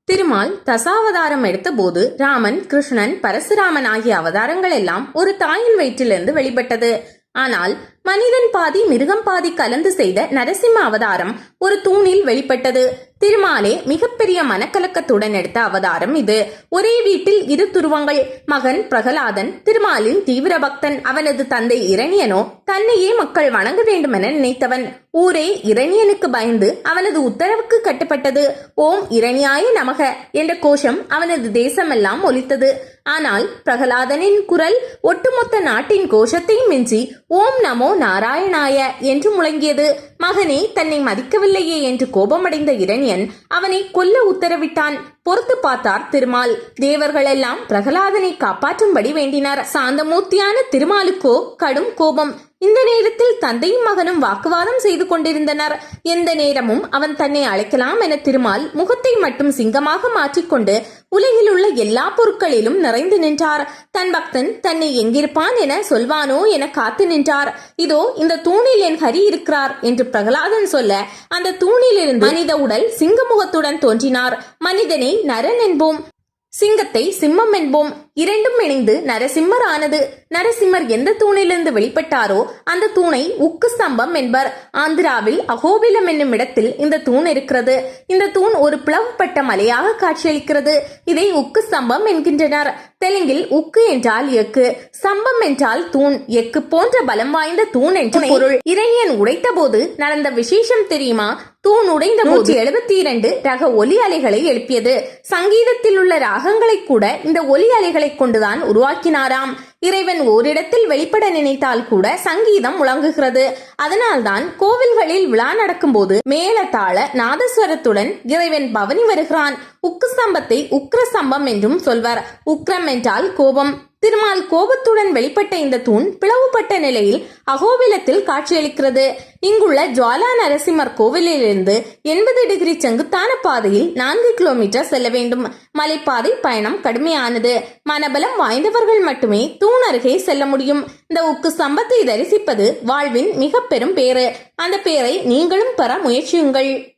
திருமால் தசாவதாரம் எடுத்தபோது ராமன், கிருஷ்ணன், பரசுராமன் ஆகிய அவதாரங்கள் எல்லாம் ஒரு தாயின் வயிற்றிலிருந்து வெளிப்பட்டது. ஆனால் மனிதன் பாதி மிருகம் பாதி கலந்து செய்த நரசிம்ம அவதாரம் ஒரு தூணில் வெளிப்பட்டது. திருமாலே மிகப்பெரிய மனக்கலக்கத்துடன் எடுத்த அவதாரம் இது. ஒரே வீட்டில் இரு துருவங்கள். மகன் பிரகலாதன் திருமாலின் தீவிர பக்தன். அவனது தந்தை இரணியனோ தன்னையே மக்கள் வணங்க வேண்டும் என நினைத்தவன். ஊரே இரணியனுக்கு பயந்து அவனது உத்தரவுக்கு கட்டுப்பட்டது. ஓம் இரணியாய நமக என்ற கோஷம் அவனது தேசமெல்லாம் ஒலித்தது. ஆனால் பிரகலாதனின் குரல் ஒட்டுமொத்த நாட்டின் கோஷத்தையும் மிஞ்சி ஓம் நமோ நாராயணாய என்று முழங்கியது. மகனே தன்னை மதிக்கவில்லையே என்று கோபமடைந்த இரணியன் அவனை கொல்ல உத்தரவிட்டான். பொறுத்து பார்த்தார் திருமால். தேவர்கள் எல்லாம் பிரகலாதனை காப்பாற்றும்படி வேண்டினார். சாந்தமூர்த்தியான திருமாலுக்கோ கடும் கோபம். இந்த நேரத்தில் தந்தையும் மகனும் வாக்குவாதம் செய்து கொண்டிருந்தனர். எந்த நேரமும் அவன் தன்னை அழைக்கலாம் என திருமால் முகத்தை மட்டும் சிங்கமாக மாற்றிக்கொண்டு உலகில் உள்ள எல்லா பொருட்களிலும் நிறைந்து நின்றார். தன் பக்தன் தன்னை எங்கிருப்பான் என சொல்வானோ என காத்து நின்றார். இதோ இந்த தூணில் என் ஹரி இருக்கிறார் என்று பிரகலாதன் சொல்ல அந்த தூணிலிருந்து மனித உடல் சிங்கமுகத்துடன் தோன்றினார். மனிதனை நரன் என்போம், சிங்கத்தை சிம்மம் என்போம். இரண்டும் இணைந்து நரசிம்மர் ஆனது. நரசிம்மர் எந்த தூணிலிருந்து வெளிப்பட்டாரோ அந்த தூணை உக்கு ஸ்தம்பம் என்பர். ஆந்திராவில் அகோபிலம் என்னும் இடத்தில் இந்த தூண் இருக்கிறது. இந்த தூண் ஒரு பிளவுபட்ட மலையாக காட்சியளிக்கிறது. இதை உக்கு ஸ்தம்பம் என்கின்றனர். தெலுங்கில் உக்கு என்றால் எக்கு, ஸ்தம்பம் என்றால் தூண். எக்கு போன்ற பலம் வாய்ந்த தூண் என்ற பொருள். இரணியன் உடைத்த போது நடந்த விசேஷம் தெரியுமா? தூண் உடைந்த 172 ரக ஒலி அலைகளை எழுப்பியது. சங்கீதத்தில் உள்ள ராகங்களை கூட இந்த ஒலி அலைகளை கொண்டுதான் உருவாக்கினாராம். இறைவன் ஓரிடத்தில் வெளிப்பட நினைத்தால் கூட சங்கீதம் முழங்குகிறது. அதனால்தான் கோவில்களில் விழா நடக்கும் போது மேளதாள நாதஸ்வரத்துடன் இறைவன் பவனி வருகிறான். உக்கு ஸ்தம்பத்தை உக்ர ஸ்தம்பம் என்றும் சொல்வர். உக்ரம் என்றால் கோபம். திருமால் கோபத்துடன் வெளிப்பட்ட இந்த தூண் பிளவுபட்ட நிலையில் அகோபிலத்தில் காட்சியளிக்கிறது. இங்குள்ள ஜுவாலா நரசிம்மர் கோவிலிலிருந்து 80 டிகிரி செங்குத்தான பாதையில் 4 கிலோமீட்டர் செல்ல வேண்டும். மலைப்பாதை பயணம் கடுமையானது. மனபலம் வாய்ந்தவர்கள் மட்டுமே தூண் அருகே செல்ல முடியும். இந்த உக்கு ஸ்தம்பத்தை தரிசிப்பது வாழ்வின் மிக பெரும் பேறு. அந்த பேரை நீங்களும் பெற முயற்சியுங்கள்.